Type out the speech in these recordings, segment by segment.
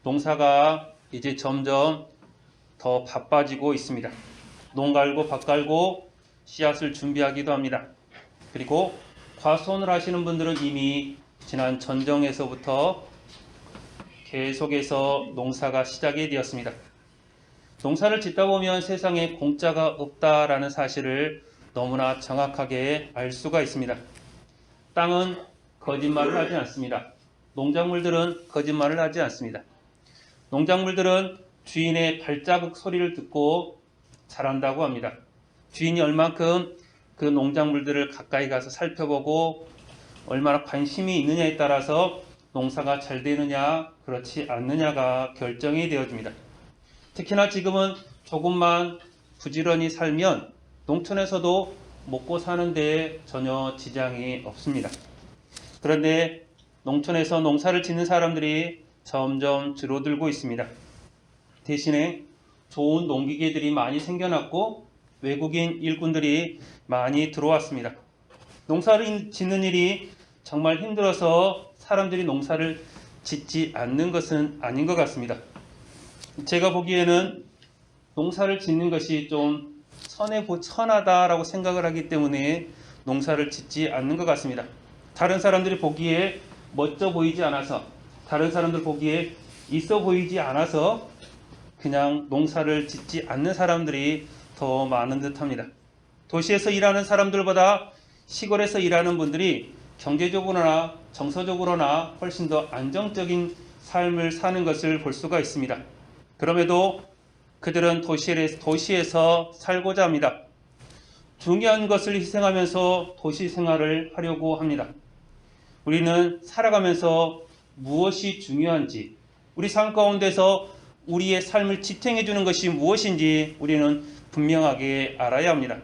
농사가 이제 점점 더 바빠지고 있습니다. 농 갈고 밭 갈고 씨앗을 준비하기도 합니다. 그리고 과수원을 하시는 분들은 이미 지난 전정에서부터 계속해서 농사가 시작이 되었습니다. 농사를 짓다 보면 세상에 공짜가 없다라는 사실을 너무나 정확하게 알 수가 있습니다. 땅은 거짓말을 하지 않습니다. 농작물들은 거짓말을 하지 않습니다. 농작물들은 주인의 발자국 소리를 듣고 자란다고 합니다. 주인이 얼만큼 그 농작물들을 가까이 가서 살펴보고 얼마나 관심이 있느냐에 따라서 농사가 잘 되느냐 그렇지 않느냐가 결정이 되어집니다. 특히나 지금은 조금만 부지런히 살면 농촌에서도 먹고 사는 데 전혀 지장이 없습니다. 그런데 농촌에서 농사를 짓는 사람들이 점점 줄어들고 있습니다. 대신에 좋은 농기계들이 많이 생겨났고 외국인 일꾼들이 많이 들어왔습니다. 농사를 짓는 일이 정말 힘들어서 사람들이 농사를 짓지 않는 것은 아닌 것 같습니다. 제가 보기에는 농사를 짓는 것이 좀 천하다라고 생각을 하기 때문에 농사를 짓지 않는 것 같습니다. 다른 사람들이 보기에 멋져 보이지 않아서, 다른 사람들 보기에 있어 보이지 않아서 그냥 농사를 짓지 않는 사람들이 더 많은 듯합니다. 도시에서 일하는 사람들보다 시골에서 일하는 분들이 경제적으로나 정서적으로나 훨씬 더 안정적인 삶을 사는 것을 볼 수가 있습니다. 그럼에도 그들은 도시에서 살고자 합니다. 중요한 것을 희생하면서 도시 생활을 하려고 합니다. 우리는 살아가면서 무엇이 중요한지, 우리 삶 가운데서 우리의 삶을 지탱해 주는 것이 무엇인지 우리는 분명하게 알아야 합니다.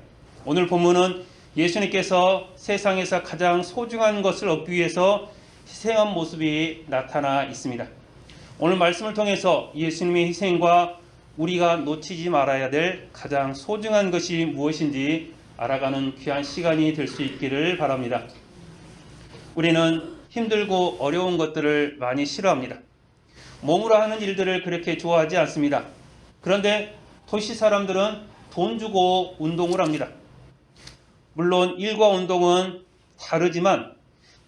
오늘 본문은 예수님께서 세상에서 가장 소중한 것을 얻기 위해서 희생한 모습이 나타나 있습니다. 오늘 말씀을 통해서 예수님의 희생과 우리가 놓치지 말아야 될 가장 소중한 것이 무엇인지 알아가는 귀한 시간이 될 수 있기를 바랍니다. 우리는 힘들고 어려운 것들을 많이 싫어합니다. 몸으로 하는 일들을 그렇게 좋아하지 않습니다. 그런데 도시 사람들은 돈 주고 운동을 합니다. 물론 일과 운동은 다르지만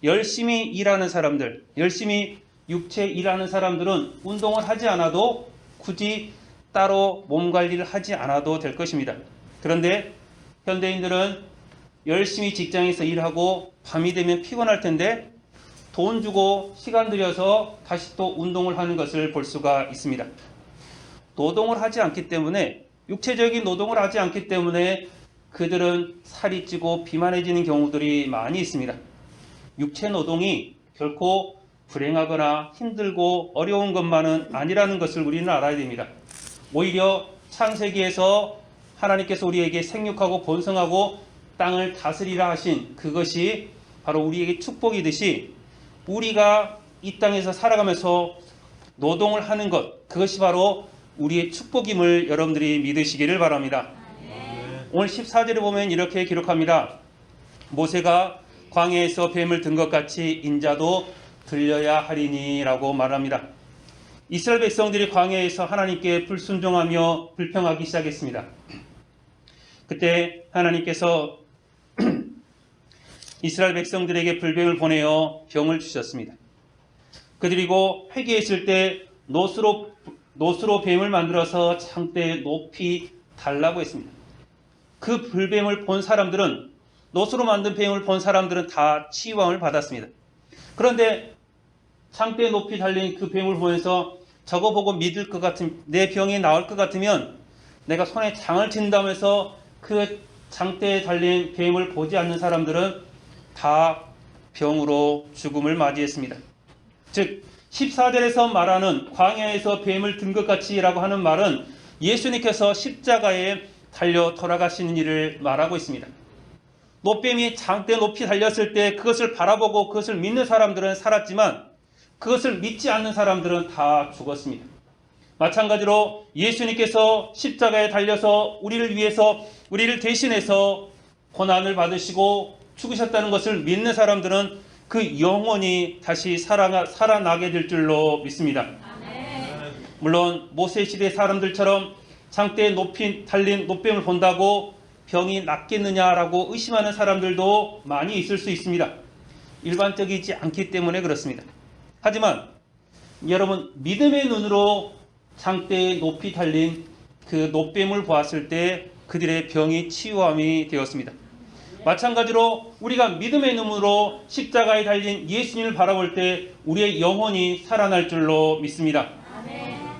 열심히 일하는 사람들, 열심히 육체 일하는 사람들은 운동을 하지 않아도 굳이 따로 몸 관리를 하지 않아도 될 것입니다. 그런데 현대인들은 열심히 직장에서 일하고 밤이 되면 피곤할 텐데 돈 주고 시간 들여서 다시 또 운동을 하는 것을 볼 수가 있습니다. 노동을 하지 않기 때문에, 육체적인 노동을 하지 않기 때문에 그들은 살이 찌고 비만해지는 경우들이 많이 있습니다. 육체 노동이 결코 불행하거나 힘들고 어려운 것만은 아니라는 것을 우리는 알아야 됩니다. 오히려 창세기에서 하나님께서 우리에게 생육하고 번성하고 땅을 다스리라 하신 그것이 바로 우리에게 축복이듯이 우리가 이 땅에서 살아가면서 노동을 하는 것, 그것이 바로 우리의 축복임을 여러분들이 믿으시기를 바랍니다. 오늘 14절에 보면 이렇게 기록합니다. 모세가 광야에서 뱀을 든 것 같이 인자도 들려야 하리니 라고 말합니다. 이스라엘 백성들이 광야에서 하나님께 불순종하며 불평하기 시작했습니다. 그때 하나님께서 이스라엘 백성들에게 불뱀을 보내어 병을 주셨습니다. 그리고 회개했을 때 노스로 뱀을 만들어서 창대에 높이 달라고 했습니다. 그 불뱀을 본 사람들은, 노스로 만든 뱀을 본 사람들은 다 치유함을 받았습니다. 그런데 창대에 높이 달린 그 뱀을 보면서 저거 보고 믿을 것 같은, 내 병이 나을 것 같으면 내가 손에 장을 친다면서 그 장대에 달린 뱀을 보지 않는 사람들은 다 병으로 죽음을 맞이했습니다. 즉 14절에서 말하는 광야에서 뱀을 든 것 같이라고 하는 말은 예수님께서 십자가에 달려 돌아가시는 일을 말하고 있습니다. 노뱀이 장대 높이 달렸을 때 그것을 바라보고 그것을 믿는 사람들은 살았지만 그것을 믿지 않는 사람들은 다 죽었습니다. 마찬가지로 예수님께서 십자가에 달려서 우리를 위해서, 우리를 대신해서 고난을 받으시고 죽으셨다는 것을 믿는 사람들은 그 영혼이 다시 살아나게 될 줄로 믿습니다. 물론 모세 시대 사람들처럼 장대에 높이 달린 노뱀을 본다고 병이 낫겠느냐라고 의심하는 사람들도 많이 있을 수 있습니다. 일반적이지 않기 때문에 그렇습니다. 하지만 여러분, 믿음의 눈으로 장대에 높이 달린 그 노뱀을 보았을 때 그들의 병이 치유함이 되었습니다. 마찬가지로 우리가 믿음의 눈으로 십자가에 달린 예수님을 바라볼 때 우리의 영혼이 살아날 줄로 믿습니다.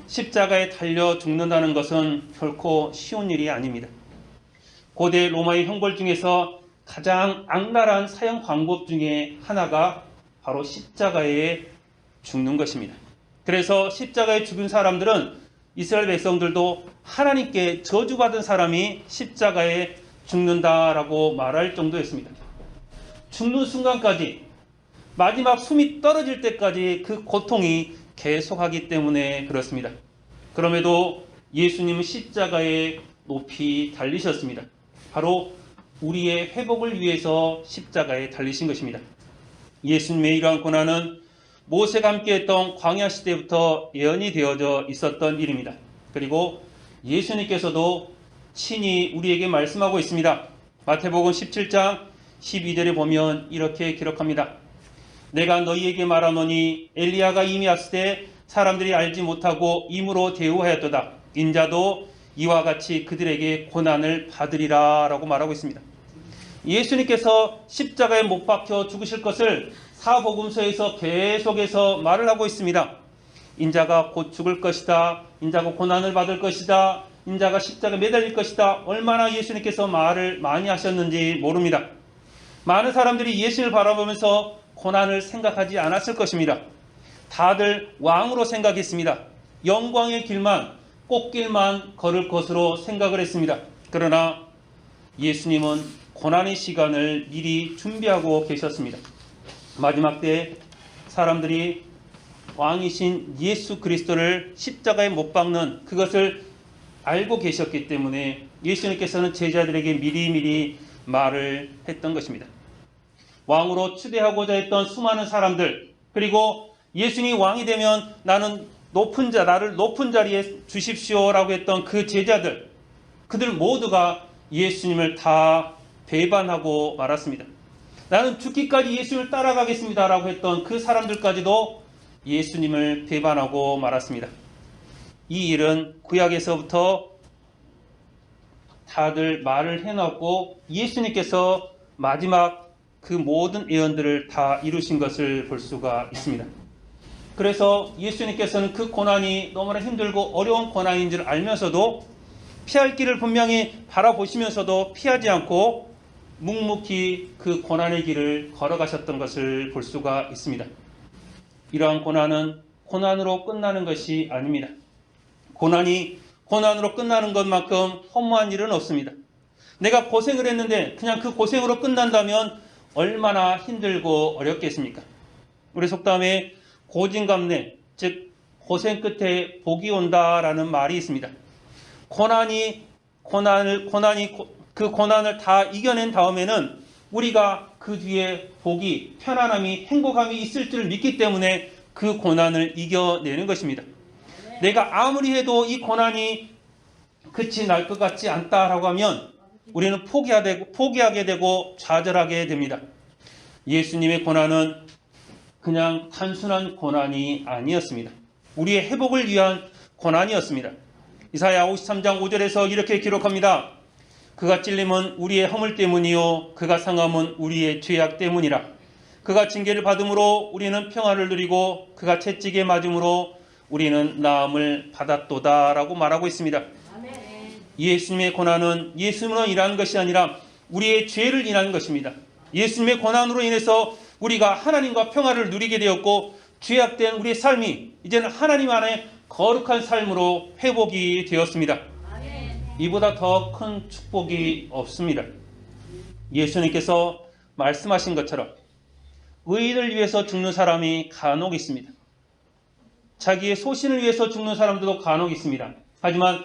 십자가에 달려 죽는다는 것은 결코 쉬운 일이 아닙니다. 고대 로마의 형벌 중에서 가장 악랄한 사형 방법 중에 하나가 바로 십자가에 죽는 것입니다. 그래서 십자가에 죽은 사람들은 이스라엘 백성들도 하나님께 저주받은 사람이 십자가에 죽는다라고 말할 정도였습니다. 죽는 순간까지, 마지막 숨이 떨어질 때까지 그 고통이 계속하기 때문에 그렇습니다. 그럼에도 예수님은 십자가에 높이 달리셨습니다. 바로 우리의 회복을 위해서 십자가에 달리신 것입니다. 예수님의 이러한 고난은 모세가 함께했던 광야 시대부터 예언이 되어져 있었던 일입니다. 그리고 예수님께서도 친히 우리에게 말씀하고 있습니다. 마태복음 17장 12절에 보면 이렇게 기록합니다. 내가 너희에게 말하노니 엘리야가 이미 왔을 때 사람들이 알지 못하고 임으로 대우하였도다. 인자도 이와 같이 그들에게 고난을 받으리라 라고 말하고 있습니다. 예수님께서 십자가에 못 박혀 죽으실 것을 사복음서에서 계속해서 말을 하고 있습니다. 인자가 곧 죽을 것이다. 인자가 고난을 받을 것이다. 인자가 십자가에 매달릴 것이다. 얼마나 예수님께서 말을 많이 하셨는지 모릅니다. 많은 사람들이 예수님을 바라보면서 고난을 생각하지 않았을 것입니다. 다들 왕으로 생각했습니다. 영광의 길만, 꽃길만 걸을 것으로 생각을 했습니다. 그러나 예수님은 고난의 시간을 미리 준비하고 계셨습니다. 마지막 때 사람들이 왕이신 예수 그리스도를 십자가에 못 박는 그것을 알고 계셨기 때문에 예수님께서는 제자들에게 미리미리 말을 했던 것입니다. 왕으로 추대하고자 했던 수많은 사람들, 그리고 예수님이 왕이 되면 나를 높은 자리에 주십시오라고 했던 그 제자들, 그들 모두가 예수님을 다 배반하고 말았습니다. 나는 죽기까지 예수님을 따라가겠습니다라고 했던 그 사람들까지도 예수님을 배반하고 말았습니다. 이 일은 구약에서부터 다들 말을 해놨고 예수님께서 마지막 그 모든 예언들을 다 이루신 것을 볼 수가 있습니다. 그래서 예수님께서는 그 고난이 너무나 힘들고 어려운 고난인 줄 알면서도 피할 길을 분명히 바라보시면서도 피하지 않고 묵묵히 그 고난의 길을 걸어가셨던 것을 볼 수가 있습니다. 이러한 고난은 고난으로 끝나는 것이 아닙니다. 고난이 고난으로 끝나는 것만큼 허무한 일은 없습니다. 내가 고생을 했는데 그냥 그 고생으로 끝난다면 얼마나 힘들고 어렵겠습니까? 우리 속담에 고진감래, 즉 고생 끝에 복이 온다라는 말이 있습니다. 그 고난을 다 이겨낸 다음에는 우리가 그 뒤에 복이, 편안함이, 행복함이 있을 줄 믿기 때문에 그 고난을 이겨내는 것입니다. 내가 아무리 해도 이 고난이 끝이 날 것 같지 않다라고 하면 우리는 포기하게 되고 좌절하게 됩니다. 예수님의 고난은 그냥 단순한 고난이 아니었습니다. 우리의 회복을 위한 고난이었습니다. 이사야 53장 5절에서 이렇게 기록합니다. 그가 찔림은 우리의 허물 때문이요 그가 상함은 우리의 죄악 때문이라. 그가 징계를 받음으로 우리는 평화를 누리고 그가 채찍에 맞음으로 우리는 나음을 받았도다 라고 말하고 있습니다. 예수님의 고난은 예수님으로 인한 것이 아니라 우리의 죄를 인한 것입니다. 예수님의 고난으로 인해서 우리가 하나님과 평화를 누리게 되었고 죄악된 우리의 삶이 이제는 하나님 안에 거룩한 삶으로 회복이 되었습니다. 이보다 더 큰 축복이 없습니다. 예수님께서 말씀하신 것처럼 의인을 위해서 죽는 사람이 간혹 있습니다. 자기의 소신을 위해서 죽는 사람들도 간혹 있습니다. 하지만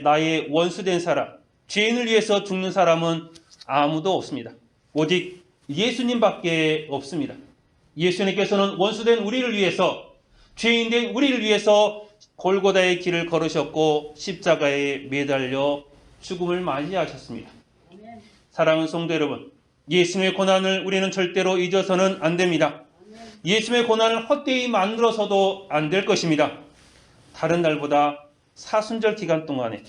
나의 원수된 사람, 죄인을 위해서 죽는 사람은 아무도 없습니다. 오직 예수님밖에 없습니다. 예수님께서는 원수된 우리를 위해서, 죄인된 우리를 위해서 골고다의 길을 걸으셨고 십자가에 매달려 죽음을 맞이하셨습니다. 사랑하는 성도 여러분, 예수님의 고난을 우리는 절대로 잊어서는 안 됩니다. 예수님의 고난을 헛되이 만들어서도 안 될 것입니다. 다른 날보다 사순절 기간 동안에,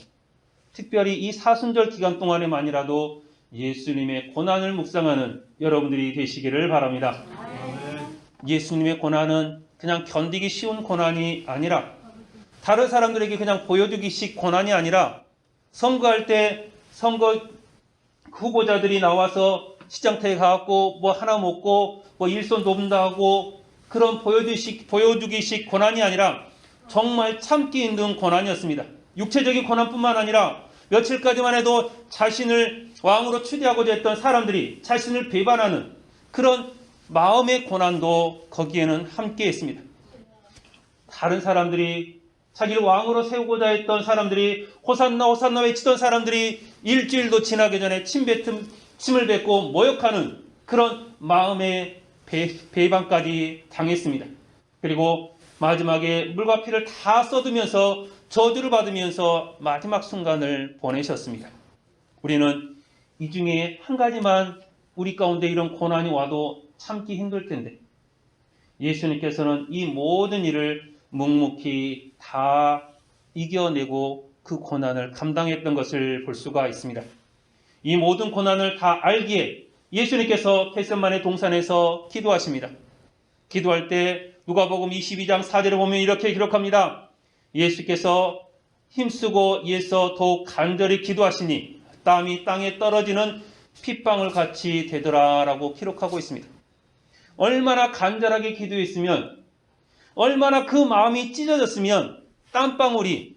특별히 이 사순절 기간 동안에만이라도 예수님의 고난을 묵상하는 여러분들이 되시기를 바랍니다. 예수님의 고난은 그냥 견디기 쉬운 고난이 아니라, 다른 사람들에게 그냥 보여주기식 고난이 아니라, 선거할 때 선거 후보자들이 나와서 시장터에 가갖고 뭐 하나 먹고 뭐 일손 돕는다 하고 그런 보여주기식 고난이 아니라 정말 참기 힘든 고난이었습니다. 육체적인 고난뿐만 아니라 며칠까지만 해도 자신을 왕으로 추대하고자 했던 사람들이 자신을 배반하는 그런 마음의 고난도 거기에는 함께 했습니다. 다른 사람들이 자기를 왕으로 세우고자 했던 사람들이 호산나 호산나 외치던 사람들이 일주일도 지나기 전에 침을 뱉고 모욕하는 그런 마음의 배반까지 당했습니다. 그리고 마지막에 물과 피를 다 쏟으면서 저주를 받으면서 마지막 순간을 보내셨습니다. 우리는 이 중에 한 가지만 우리 가운데 이런 고난이 와도 참기 힘들 텐데 예수님께서는 이 모든 일을 묵묵히 다 이겨내고 그 고난을 감당했던 것을 볼 수가 있습니다. 이 모든 고난을 다 알기에 예수님께서 겟세마네 동산에서 기도하십니다. 기도할 때 누가복음 22장 4절을 보면 이렇게 기록합니다. 예수께서 힘쓰고 예서 더욱 간절히 기도하시니 땀이 땅에 떨어지는 핏방울 같이 되더라 라고 기록하고 있습니다. 얼마나 간절하게 기도했으면, 얼마나 그 마음이 찢어졌으면 땀방울이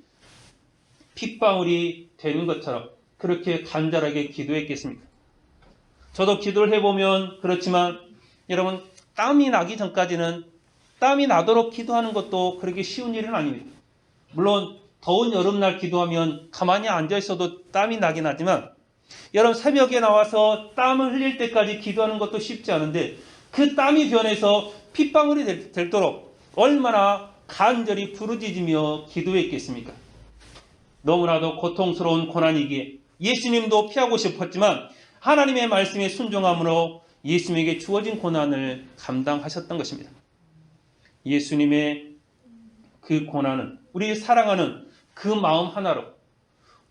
핏방울이 되는 것처럼 그렇게 간절하게 기도했겠습니까? 저도 기도를 해보면 그렇지만 여러분, 땀이 나기 전까지는 땀이 나도록 기도하는 것도 그렇게 쉬운 일은 아닙니다. 물론 더운 여름날 기도하면 가만히 앉아있어도 땀이 나긴 하지만 여러분, 새벽에 나와서 땀을 흘릴 때까지 기도하는 것도 쉽지 않은데 그 땀이 변해서 핏방울이 되도록 얼마나 간절히 부르짖으며 기도했겠습니까? 너무나도 고통스러운 고난이기에 예수님도 피하고 싶었지만 하나님의 말씀에 순종함으로 예수님에게 주어진 고난을 감당하셨던 것입니다. 예수님의 그 고난은 우리를 사랑하는 그 마음 하나로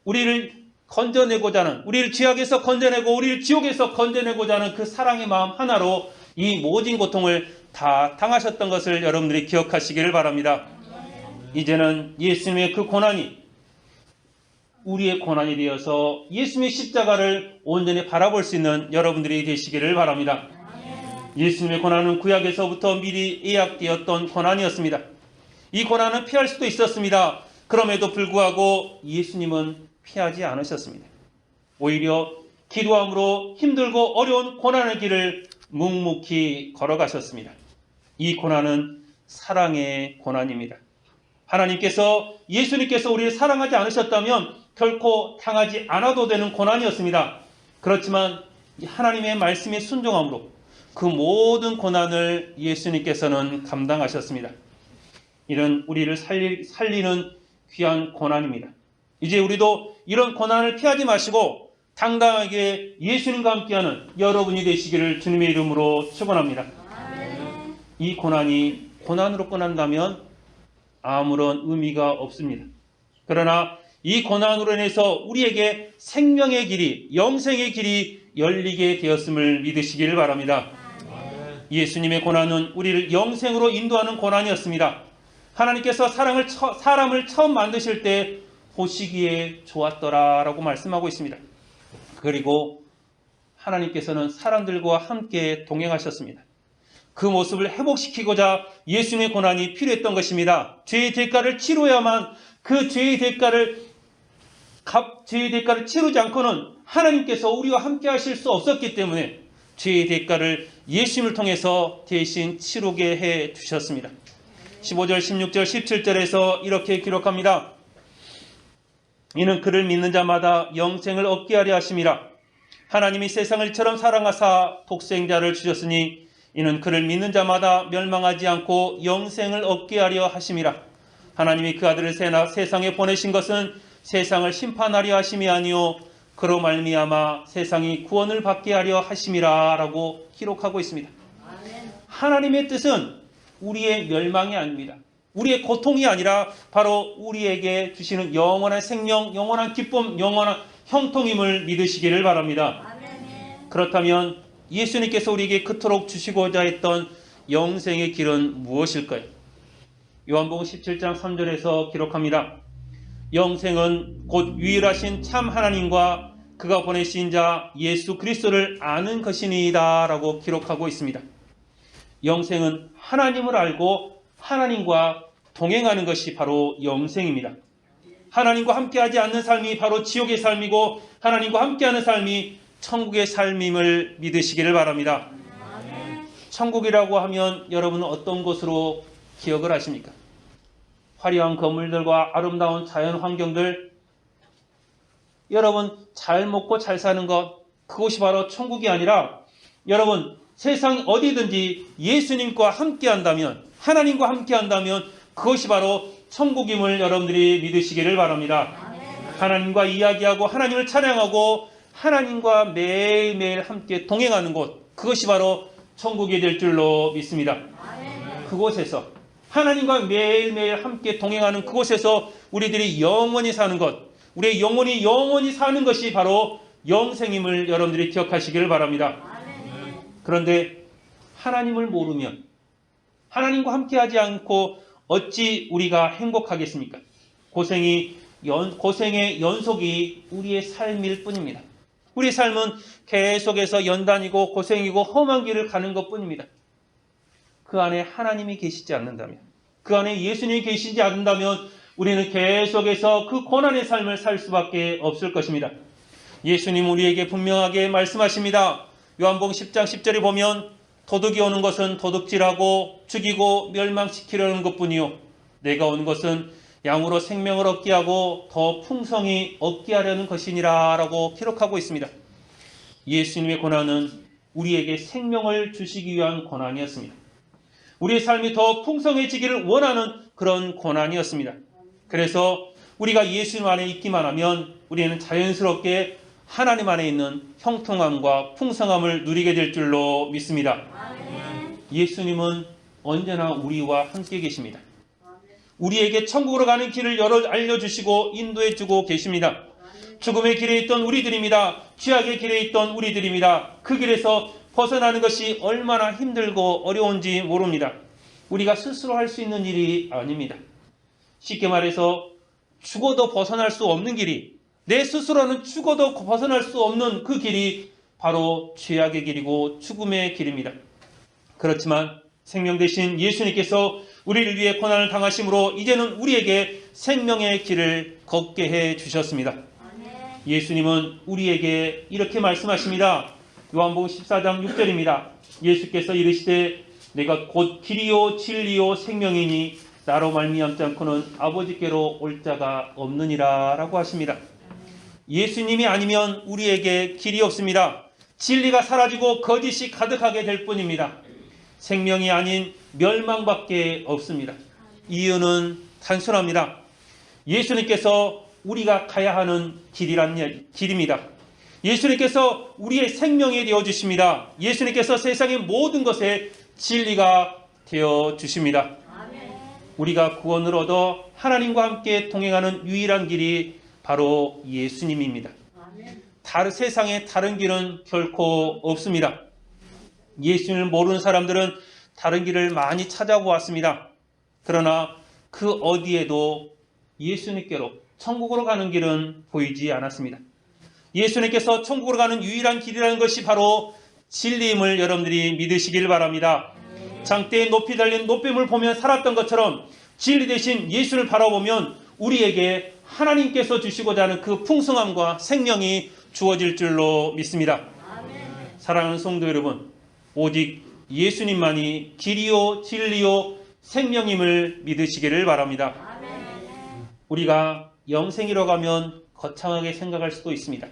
우리를 건져내고자 하는, 우리를 죄악에서 건져내고 우리를 지옥에서 건져내고자 하는 그 사랑의 마음 하나로 이 모진 고통을 다 당하셨던 것을 여러분들이 기억하시기를 바랍니다. 이제는 예수님의 그 고난이 우리의 고난이 되어서 예수님의 십자가를 온전히 바라볼 수 있는 여러분들이 되시기를 바랍니다. 예수님의 고난은 구약에서부터 미리 예약되었던 고난이었습니다. 이 고난은 피할 수도 있었습니다. 그럼에도 불구하고 예수님은 피하지 않으셨습니다. 오히려 기도함으로 힘들고 어려운 고난의 길을 묵묵히 걸어가셨습니다. 이 고난은 사랑의 고난입니다. 하나님께서, 예수님께서 우리를 사랑하지 않으셨다면 결코 당하지 않아도 되는 고난이었습니다. 그렇지만 하나님의 말씀에 순종함으로 그 모든 고난을 예수님께서는 감당하셨습니다. 이는 우리를 살리는 귀한 고난입니다. 이제 우리도 이런 고난을 피하지 마시고 당당하게 예수님과 함께하는 여러분이 되시기를 주님의 이름으로 축원합니다. 이 고난이 고난으로 끝난다면 아무런 의미가 없습니다. 그러나 이 고난으로 인해서 우리에게 생명의 길이, 영생의 길이 열리게 되었음을 믿으시기를 바랍니다. 예수님의 고난은 우리를 영생으로 인도하는 고난이었습니다. 하나님께서 사람을 처음 만드실 때 보시기에 좋았더라라고 말씀하고 있습니다. 그리고 하나님께서는 사람들과 함께 동행하셨습니다. 그 모습을 회복시키고자 예수님의 고난이 필요했던 것입니다. 죄의 대가를 치러야만 그 죄의 대가를 치르지 않고는 하나님께서 우리와 함께 하실 수 없었기 때문에 죄의 대가를 예수님을 통해서 대신 치르게 해 주셨습니다. 15절, 16절, 17절에서 이렇게 기록합니다. 이는 그를 믿는 자마다 영생을 얻게 하려 하심이라. 하나님이 세상을 이처럼 사랑하사 독생자를 주셨으니 이는 그를 믿는 자마다 멸망하지 않고 영생을 얻게 하려 하심이라. 하나님이 그 아들을 세상에 보내신 것은 세상을 심판하려 하심이 아니요 그로 말미암아 세상이 구원을 받게 하려 하심이라 라고 기록하고 있습니다. 하나님의 뜻은 우리의 멸망이 아닙니다. 우리의 고통이 아니라 바로 우리에게 주시는 영원한 생명, 영원한 기쁨, 영원한 형통임을 믿으시기를 바랍니다. 그렇다면 예수님께서 우리에게 그토록 주시고자 했던 영생의 길은 무엇일까요? 요한복음 17장 3절에서 기록합니다. 영생은 곧 유일하신 참 하나님과 그가 보내신 자 예수 그리스도를 아는 것이니이다 라고 기록하고 있습니다. 영생은 하나님을 알고 하나님과 동행하는 것이 바로 영생입니다. 하나님과 함께하지 않는 삶이 바로 지옥의 삶이고 하나님과 함께하는 삶이 천국의 삶임을 믿으시기를 바랍니다. 천국이라고 하면 여러분은 어떤 곳으로 기억을 하십니까? 화려한 건물들과 아름다운 자연 환경들, 여러분 잘 먹고 잘 사는 것, 그것이 바로 천국이 아니라 여러분 세상 어디든지 예수님과 함께한다면, 하나님과 함께한다면 그것이 바로 천국임을 여러분들이 믿으시기를 바랍니다. 하나님과 이야기하고 하나님을 찬양하고 하나님과 매일매일 함께 동행하는 곳, 그것이 바로 천국이 될 줄로 믿습니다. 그곳에서 하나님과 매일매일 함께 동행하는 그곳에서 우리들이 영원히 사는 것, 우리의 영원히 사는 것이 바로 영생임을 여러분들이 기억하시기를 바랍니다. 그런데 하나님을 모르면, 하나님과 함께하지 않고 어찌 우리가 행복하겠습니까? 고생의 연속이 우리의 삶일 뿐입니다. 우리의 삶은 계속해서 연단이고 고생이고 험한 길을 가는 것뿐입니다. 그 안에 하나님이 계시지 않는다면, 그 안에 예수님이 계시지 않는다면 우리는 계속해서 그 고난의 삶을 살 수밖에 없을 것입니다. 예수님 우리에게 분명하게 말씀하십니다. 요한복음 10장 10절에 보면 도둑이 오는 것은 도둑질하고 죽이고 멸망시키려는 것뿐이요 내가 온 것은 양으로 생명을 얻게 하고 더 풍성히 얻게 하려는 것이니라 라고 기록하고 있습니다. 예수님의 고난은 우리에게 생명을 주시기 위한 고난이었습니다. 우리의 삶이 더 풍성해지기를 원하는 그런 고난이었습니다. 그래서 우리가 예수님 안에 있기만 하면 우리는 자연스럽게 하나님 안에 있는 형통함과 풍성함을 누리게 될 줄로 믿습니다. 예수님은 언제나 우리와 함께 계십니다. 우리에게 천국으로 가는 길을 알려주시고 인도해주고 계십니다. 죽음의 길에 있던 우리들입니다. 죄악의 길에 있던 우리들입니다. 그 길에서 벗어나는 것이 얼마나 힘들고 어려운지 모릅니다. 우리가 스스로 할 수 있는 일이 아닙니다. 쉽게 말해서 죽어도 벗어날 수 없는 길이, 내 스스로는 죽어도 벗어날 수 없는 그 길이 바로 죄악의 길이고 죽음의 길입니다. 그렇지만 생명 되신 예수님께서 우리를 위해 고난을 당하심으로 이제는 우리에게 생명의 길을 걷게 해 주셨습니다. 예수님은 우리에게 이렇게 말씀하십니다. 요한복음 14장 6절입니다. 예수께서 이르시되 내가 곧 길이요 진리요 생명이니 나로 말미암지 않고는 아버지께로 올 자가 없느니라 라고 하십니다. 예수님이 아니면 우리에게 길이 없습니다. 진리가 사라지고 거짓이 가득하게 될 뿐입니다. 생명이 아닌 멸망밖에 없습니다. 이유는 단순합니다. 예수님께서 우리가 가야 하는 길입니다. 예수님께서 우리의 생명이 되어주십니다. 예수님께서 세상의 모든 것에 진리가 되어주십니다. 우리가 구원을 얻어 하나님과 함께 동행하는 유일한 길이 바로 예수님입니다. 세상에 다른 길은 결코 없습니다. 예수님을 모르는 사람들은 다른 길을 많이 찾아보았습니다. 그러나 그 어디에도 예수님께로 천국으로 가는 길은 보이지 않았습니다. 예수님께서 천국으로 가는 유일한 길이라는 것이 바로 진리임을 여러분들이 믿으시길 바랍니다. 장대에 높이 달린 노뱀을 보며 살았던 것처럼 진리 대신 예수를 바라보면 우리에게 하나님께서 주시고자 하는 그 풍성함과 생명이 주어질 줄로 믿습니다. 사랑하는 성도 여러분, 오직 예수님만이 길이요 진리요 생명임을 믿으시기를 바랍니다. 우리가 영생이라고 하면 거창하게 생각할 수도 있습니다.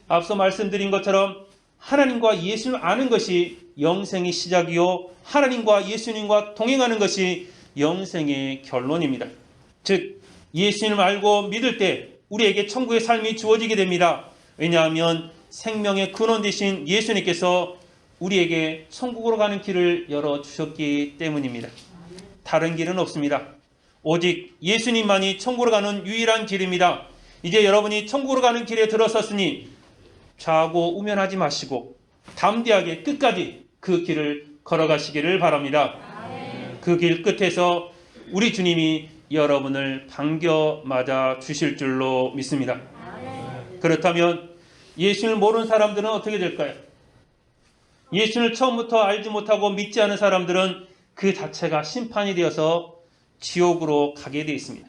앞서 말씀드린 것처럼 하나님과 예수님을 아는 것이 영생의 시작이요 하나님과 예수님과 동행하는 것이 영생의 결론입니다. 즉 예수님을 알고 믿을 때 우리에게 천국의 삶이 주어지게 됩니다. 왜냐하면 생명의 근원 되신 예수님께서 우리에게 천국으로 가는 길을 열어주셨기 때문입니다. 다른 길은 없습니다. 오직 예수님만이 천국으로 가는 유일한 길입니다. 이제 여러분이 천국으로 가는 길에 들어섰으니 좌고 우면하지 마시고 담대하게 끝까지 그 길을 걸어가시기를 바랍니다. 그 길 끝에서 우리 주님이 여러분을 반겨 맞아 주실 줄로 믿습니다. 그렇다면 예수를 모르는 사람들은 어떻게 될까요? 예수를 처음부터 알지 못하고 믿지 않은 사람들은 그 자체가 심판이 되어서 지옥으로 가게 되어 있습니다.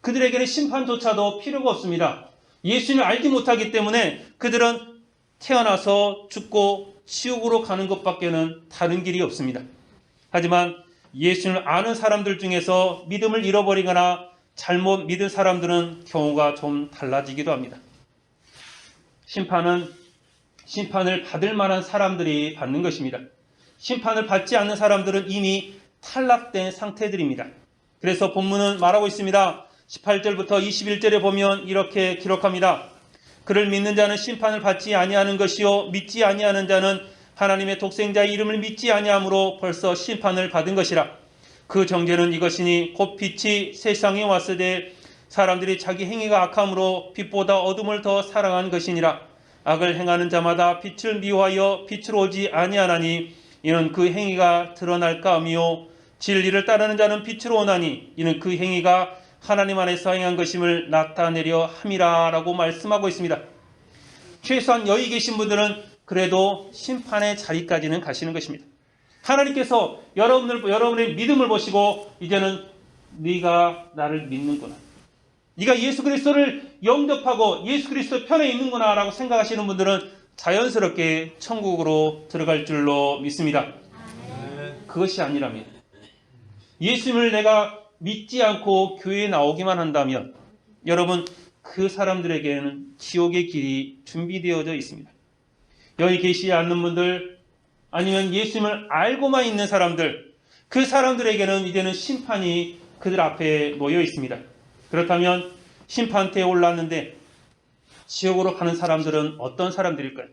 그들에게는 심판조차도 필요가 없습니다. 예수님을 알지 못하기 때문에 그들은 태어나서 죽고 지옥으로 가는 것밖에는 다른 길이 없습니다. 하지만 예수님을 아는 사람들 중에서 믿음을 잃어버리거나 잘못 믿은 사람들은 경우가 좀 달라지기도 합니다. 심판을 받을 만한 사람들이 받는 것입니다. 심판을 받지 않는 사람들은 이미 탈락된 상태들입니다. 그래서 본문은 말하고 있습니다. 18절부터 21절에 보면 이렇게 기록합니다. 그를 믿는 자는 심판을 받지 아니하는 것이요 믿지 아니하는 자는 하나님의 독생자의 이름을 믿지 아니함으로 벌써 심판을 받은 것이라. 그 정죄는 이것이니 곧 빛이 세상에 왔으되 사람들이 자기 행위가 악함으로 빛보다 어둠을 더 사랑한 것이니라. 악을 행하는 자마다 빛을 미워하여 빛으로 오지 아니하나니 이는 그 행위가 드러날까 하미요 진리를 따르는 자는 빛으로 오나니 이는 그 행위가 하나님 안에서 행한 것임을 나타내려 함이라 라고 말씀하고 있습니다. 최소한 여기 계신 분들은 그래도 심판의 자리까지는 가시는 것입니다. 하나님께서 여러분의 믿음을 보시고 이제는 네가 나를 믿는구나, 네가 예수 그리스도를 영접하고 예수 그리스도 편에 있는구나 라고 생각하시는 분들은 자연스럽게 천국으로 들어갈 줄로 믿습니다. 그것이 아니라면 예수님을 내가 믿지 않고 교회에 나오기만 한다면 여러분 그 사람들에게는 지옥의 길이 준비되어져 있습니다. 여기 계시지 않는 분들 아니면 예수님을 알고만 있는 사람들, 그 사람들에게는 이제는 심판이 그들 앞에 놓여 있습니다. 그렇다면 심판대에 올랐는데 지옥으로 가는 사람들은 어떤 사람들일까요?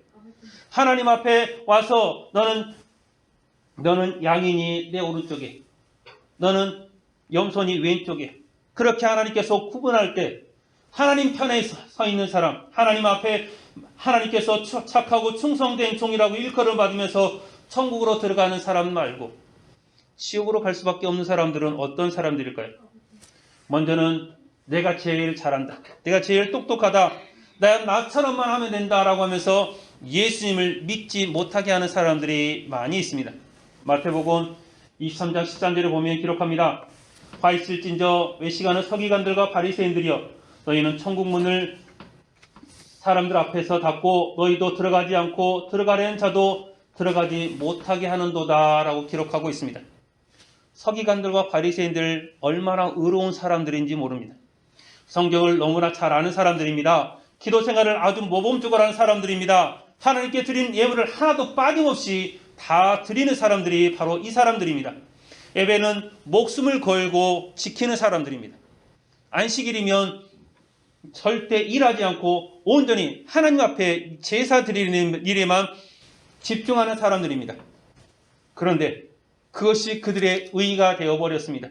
하나님 앞에 와서 너는 양인이 내 오른쪽에, 너는 염소니 왼쪽에, 그렇게 하나님께서 구분할 때 하나님 편에 서 있는 사람, 하나님 앞에 하나님께서 착하고 충성된 종이라고 일컬음 받으면서 천국으로 들어가는 사람 말고 지옥으로 갈 수밖에 없는 사람들은 어떤 사람들일까요? 먼저는 내가 제일 잘한다, 내가 제일 똑똑하다, 나처럼만 하면 된다라고 하면서 예수님을 믿지 못하게 하는 사람들이 많이 있습니다. 마태복음 23장 13절에 보면 기록합니다. 화 있을진저 외식하는 서기관들과 바리새인들이여, 너희는 천국 문을 사람들 앞에서 닫고 너희도 들어가지 않고 들어가려는 자도 들어가지 못하게 하는도다 라고 기록하고 있습니다. 서기관들과 바리새인들 얼마나 의로운 사람들인지 모릅니다. 성경을 너무나 잘 아는 사람들입니다. 기도 생활을 아주 모범적으로 하는 사람들입니다. 하나님께 드린 예물을 하나도 빠짐없이 다 드리는 사람들이 바로 이 사람들입니다. 예배는 목숨을 걸고 지키는 사람들입니다. 안식일이면 절대 일하지 않고 온전히 하나님 앞에 제사 드리는 일에만 집중하는 사람들입니다. 그런데 그것이 그들의 의의가 되어버렸습니다.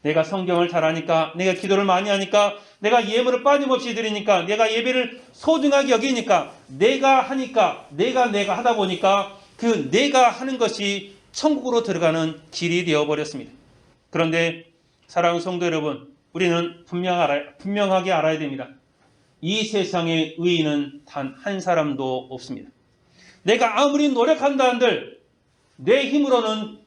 내가 성경을 잘하니까, 내가 기도를 많이 하니까, 내가 예물을 빠짐없이 드리니까, 내가 예배를 소중하게 여기니까, 내가 하니까, 내가 하다 보니까 그 내가 하는 것이 천국으로 들어가는 길이 되어버렸습니다. 그런데 사랑하는 성도 여러분, 우리는 분명하게 알아야 됩니다. 이 세상의 의인은 단 한 사람도 없습니다. 내가 아무리 노력한다 한들 내 힘으로는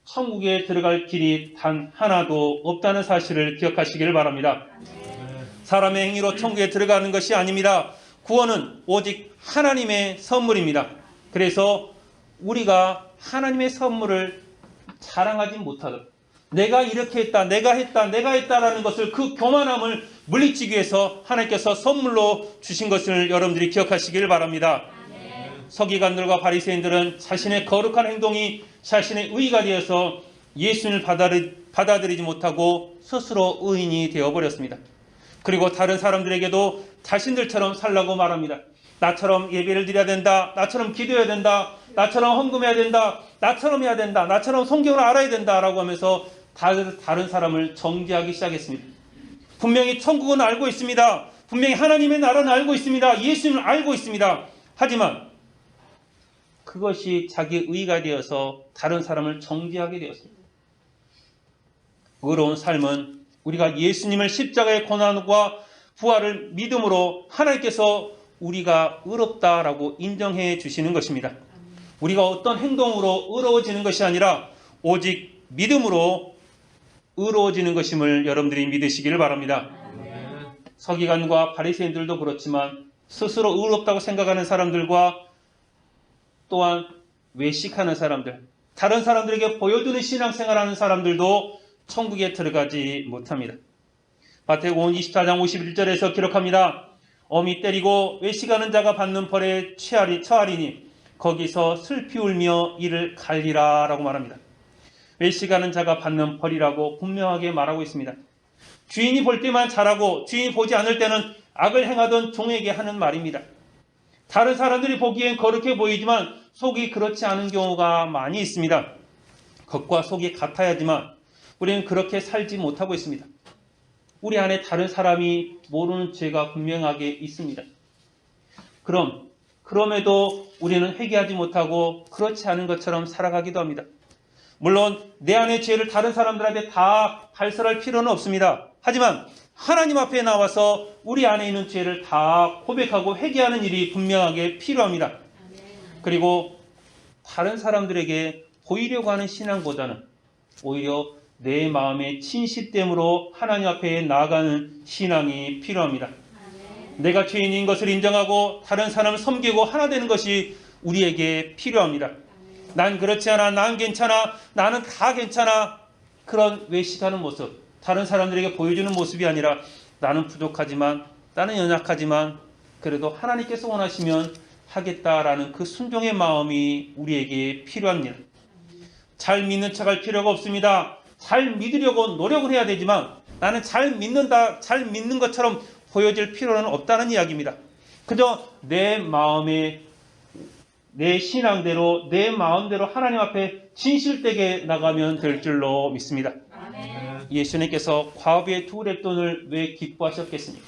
천국에 들어갈 길이 단 하나도 없다는 사실을 기억하시길 바랍니다. 사람의 행위로 천국에 들어가는 것이 아닙니다. 구원은 오직 하나님의 선물입니다. 그래서 우리가 하나님의 선물을 자랑하지 못하도록, 내가 이렇게 했다, 내가 했다라는 것을, 그 교만함을 물리치기 위해서 하나님께서 선물로 주신 것을 여러분들이 기억하시길 바랍니다. 서기관들과 바리새인들은 자신의 거룩한 행동이 자신의 의의가 되어서 예수님을 받아들이지 못하고 스스로 의인이 되어버렸습니다. 그리고 다른 사람들에게도 자신들처럼 살라고 말합니다. 나처럼 예배를 드려야 된다. 나처럼 기도해야 된다. 나처럼 헌금해야 된다. 나처럼 해야 된다. 나처럼 성경을 알아야 된다. 라고 하면서 다른 사람을 정죄하기 시작했습니다. 분명히 천국은 알고 있습니다. 분명히 하나님의 나라는 알고 있습니다. 예수님을 알고 있습니다. 하지만 그것이 자기 의가 되어서 다른 사람을 정죄하게 되었습니다. 의로운 삶은 우리가 예수님을 십자가의 고난과 부활을 믿음으로 하나님께서 우리가 의롭다라고 인정해 주시는 것입니다. 우리가 어떤 행동으로 의로워지는 것이 아니라 오직 믿음으로 의로워지는 것임을 여러분들이 믿으시기를 바랍니다. 서기관과 바리새인들도 그렇지만 스스로 의롭다고 생각하는 사람들과 또한 외식하는 사람들, 다른 사람들에게 보여주는 신앙생활하는 사람들도 천국에 들어가지 못합니다. 마태복음 24장 51절에서 기록합니다. 어미 때리고 외식하는 자가 받는 벌에 처하리니 거기서 슬피 울며 이를 갈리라 라고 말합니다. 외식하는 자가 받는 벌이라고 분명하게 말하고 있습니다. 주인이 볼 때만 잘하고 주인이 보지 않을 때는 악을 행하던 종에게 하는 말입니다. 다른 사람들이 보기엔 거룩해 보이지만 속이 그렇지 않은 경우가 많이 있습니다. 겉과 속이 같아야지만 우리는 그렇게 살지 못하고 있습니다. 우리 안에 다른 사람이 모르는 죄가 분명하게 있습니다. 그럼에도 우리는 회개하지 못하고 그렇지 않은 것처럼 살아가기도 합니다. 물론 내 안의 죄를 다른 사람들한테 다 발설할 필요는 없습니다. 하지만 하나님 앞에 나와서 우리 안에 있는 죄를 다 고백하고 회개하는 일이 분명하게 필요합니다. 그리고 다른 사람들에게 보이려고 하는 신앙보다는 오히려 내 마음의 진실됨으로 하나님 앞에 나아가는 신앙이 필요합니다. 내가 죄인인 것을 인정하고 다른 사람을 섬기고 하나 되는 것이 우리에게 필요합니다. 난 그렇지 않아, 난 괜찮아, 나는 다 괜찮아. 그런 외식하는 모습, 다른 사람들에게 보여주는 모습이 아니라 나는 부족하지만, 나는 연약하지만 그래도 하나님께서 원하시면 하겠다라는 그 순종의 마음이 우리에게 필요합니다. 잘 믿는 척할 필요가 없습니다. 잘 믿으려고 노력을 해야 되지만 나는 잘 믿는다, 잘 믿는 것처럼 보여질 필요는 없다는 이야기입니다. 그저 내 마음에, 내 신앙대로, 내 마음대로 하나님 앞에 진실되게 나가면 될 줄로 믿습니다. 아멘. 예수님께서 과부의 2렙돈을 왜 기뻐하셨겠습니까?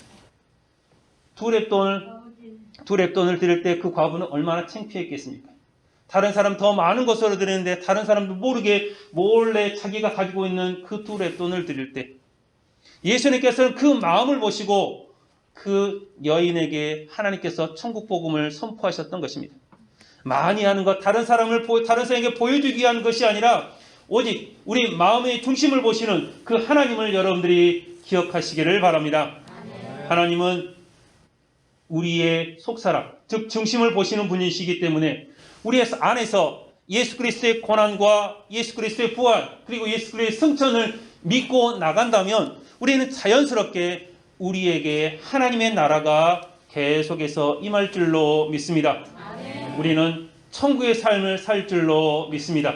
2렙돈을 드릴 때 그 과부는 얼마나 창피했겠습니까? 다른 사람 더 많은 것으로 드리는데 다른 사람도 모르게 몰래 자기가 가지고 있는 그 2렙돈을 드릴 때 예수님께서는 그 마음을 보시고 그 여인에게 하나님께서 천국 복음을 선포하셨던 것입니다. 많이 하는 것, 다른 사람에게 보여주기 위한 것이 아니라 오직 우리 마음의 중심을 보시는 그 하나님을 여러분들이 기억하시기를 바랍니다. 하나님은 우리의 속사람, 즉 중심을 보시는 분이시기 때문에 우리 안에서 예수 그리스도의 고난과 예수 그리스도의 부활 그리고 예수 그리스도의 승천을 믿고 나간다면 우리는 자연스럽게 우리에게 하나님의 나라가 계속해서 임할 줄로 믿습니다. 우리는 천국의 삶을 살 줄로 믿습니다.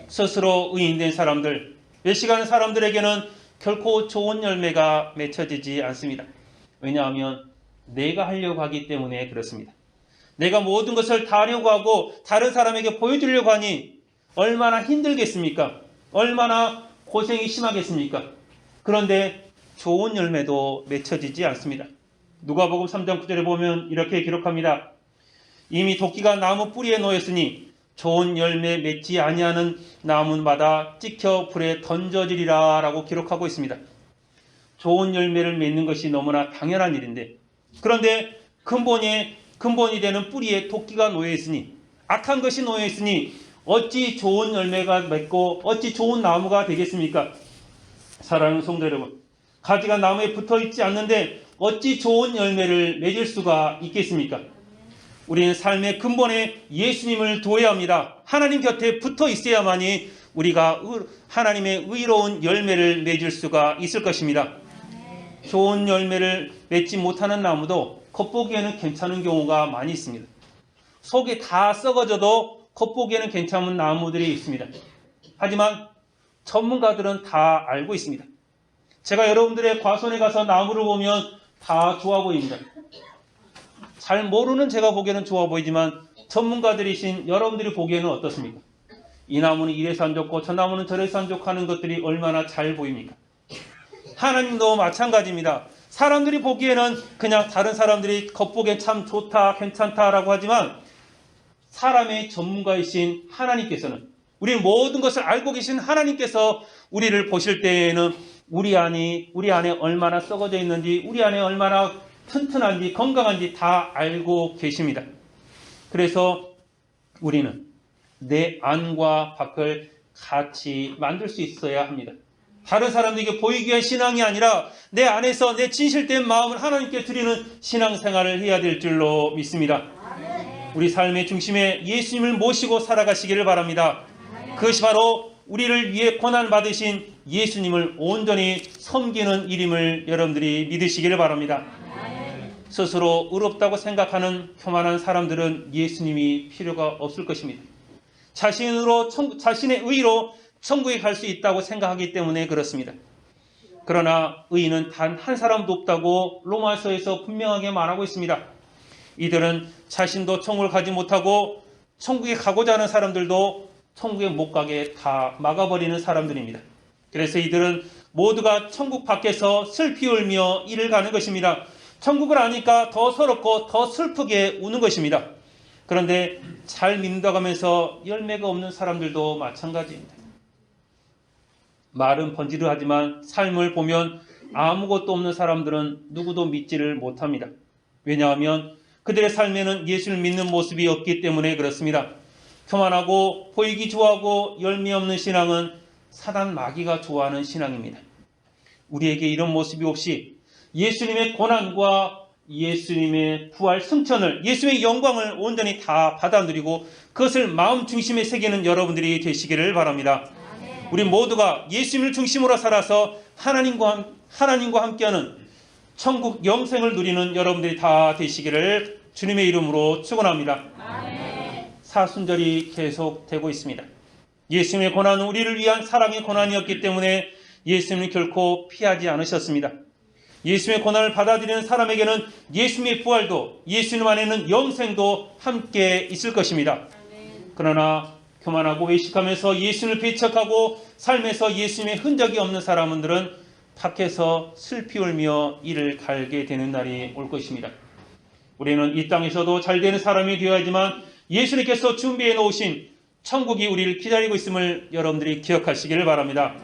스스로 의인된 사람들, 외식하는 사람들에게는 결코 좋은 열매가 맺혀지지 않습니다. 왜냐하면 내가 하려고 하기 때문에 그렇습니다. 내가 모든 것을 다 하려고 하고 다른 사람에게 보여주려고 하니 얼마나 힘들겠습니까? 얼마나 고생이 심하겠습니까? 그런데 좋은 열매도 맺혀지지 않습니다. 누가복음 3장 9절에 보면 이렇게 기록합니다. 이미 도끼가 나무 뿌리에 놓였으니 좋은 열매 맺지 아니하는 나무마다 찍혀 불에 던져지리라 라고 기록하고 있습니다. 좋은 열매를 맺는 것이 너무나 당연한 일인데 그런데 근본이 되는 뿌리에 도끼가 놓여있으니 악한 것이 놓여있으니 어찌 좋은 열매가 맺고 어찌 좋은 나무가 되겠습니까? 사랑하는 성도 여러분, 가지가 나무에 붙어있지 않는데 어찌 좋은 열매를 맺을 수가 있겠습니까? 우리는 삶의 근본에 예수님을 둬야 합니다. 하나님 곁에 붙어 있어야만이 우리가 하나님의 의로운 열매를 맺을 수가 있을 것입니다. 좋은 열매를 맺지 못하는 나무도 겉보기에는 괜찮은 경우가 많이 있습니다. 속이 다 썩어져도 겉보기에는 괜찮은 나무들이 있습니다. 하지만 전문가들은 다 알고 있습니다. 제가 여러분들의 과수원에 가서 나무를 보면 다 좋아 보입니다. 잘 모르는 제가 보기에는 좋아 보이지만 전문가들이신 여러분들이 보기에는 어떻습니까? 이 나무는 이래서 안 좋고 저 나무는 저래서 안 좋고 하는 것들이 얼마나 잘 보입니까? 하나님도 마찬가지입니다. 사람들이 보기에는 그냥 다른 사람들이 겉보기에 참 좋다, 괜찮다라고 하지만 사람의 전문가이신 하나님께서는, 우리 모든 것을 알고 계신 하나님께서 우리를 보실 때에는 우리 안에 얼마나 썩어져 있는지, 우리 안에 얼마나 튼튼한지 건강한지 다 알고 계십니다. 그래서 우리는 내 안과 밖을 같이 만들 수 있어야 합니다. 다른 사람들에게 보이기 위한 신앙이 아니라 내 안에서 내 진실된 마음을 하나님께 드리는 신앙생활을 해야 될 줄로 믿습니다. 우리 삶의 중심에 예수님을 모시고 살아가시기를 바랍니다. 그것이 바로 우리를 위해 고난받으신 예수님을 온전히 섬기는 일임을 여러분들이 믿으시기를 바랍니다. 스스로 의롭다고 생각하는 교만한 사람들은 예수님이 필요가 없을 것입니다. 자신의 의로 천국에 갈 수 있다고 생각하기 때문에 그렇습니다. 그러나 의인은 단 한 사람도 없다고 로마서에서 분명하게 말하고 있습니다. 이들은 자신도 천국을 가지 못하고 천국에 가고자 하는 사람들도 천국에 못 가게 다 막아버리는 사람들입니다. 그래서 이들은 모두가 천국 밖에서 슬피 울며 이를 가는 것입니다. 천국을 아니까 더 서럽고 더 슬프게 우는 것입니다. 그런데 잘 믿는다고 하면서 열매가 없는 사람들도 마찬가지입니다. 말은 번지르하지만 삶을 보면 아무것도 없는 사람들은 누구도 믿지를 못합니다. 왜냐하면 그들의 삶에는 예수를 믿는 모습이 없기 때문에 그렇습니다. 교만하고 보이기 좋아하고 열매 없는 신앙은 사단 마귀가 좋아하는 신앙입니다. 우리에게 이런 모습이 없이 예수님의 고난과 예수님의 부활 승천을, 예수의 영광을 온전히 다 받아들이고 그것을 마음 중심에 새기는 여러분들이 되시기를 바랍니다. 우리 모두가 예수님을 중심으로 살아서 하나님과 함께하는 천국 영생을 누리는 여러분들이 다 되시기를 주님의 이름으로 축원합니다. 사순절이 계속되고 있습니다. 예수님의 고난은 우리를 위한 사랑의 고난이었기 때문에 예수님은 결코 피하지 않으셨습니다. 예수님의 고난을 받아들이는 사람에게는 예수님의 부활도, 예수님 안에는 영생도 함께 있을 것입니다. 그러나 교만하고 외식하면서 예수님을 배척하고 삶에서 예수님의 흔적이 없는 사람들은 밖에서 슬피 울며 이를 갈게 되는 날이 올 것입니다. 우리는 이 땅에서도 잘되는 사람이 되어야지만 예수님께서 준비해 놓으신 천국이 우리를 기다리고 있음을 여러분들이 기억하시기를 바랍니다.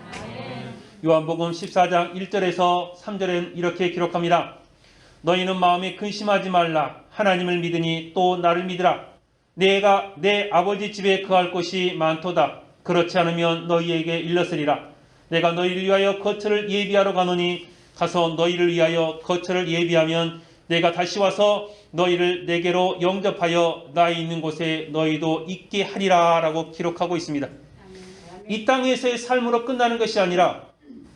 요한복음 14장 1절에서 3절엔 이렇게 기록합니다. 너희는 마음에 근심하지 말라. 하나님을 믿으니 또 나를 믿으라. 내가 내 아버지 집에 거할 곳이 많도다. 그렇지 않으면 너희에게 일렀으리라. 내가 너희를 위하여 거처를 예비하러 가노니 가서 너희를 위하여 거처를 예비하면 내가 다시 와서 너희를 내게로 영접하여 나 있는 곳에 너희도 있게 하리라 라고 기록하고 있습니다. 이 땅에서의 삶으로 끝나는 것이 아니라,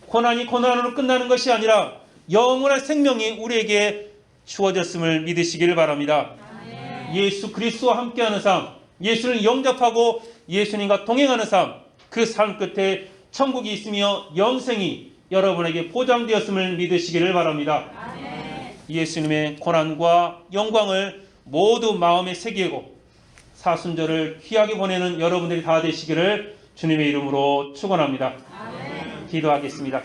고난이 고난으로 끝나는 것이 아니라 영원한 생명이 우리에게 주어졌음을 믿으시기를 바랍니다. 예수 그리스도와 함께하는 삶, 예수를 영접하고 예수님과 동행하는 삶, 그 삶 끝에 천국이 있으며 영생이 여러분에게 보장되었음을 믿으시기를 바랍니다. 예수님의 고난과 영광을 모두 마음에 새기고 사순절을 귀하게 보내는 여러분들이 다 되시기를 주님의 이름으로 축원합니다. 기도하겠습니다.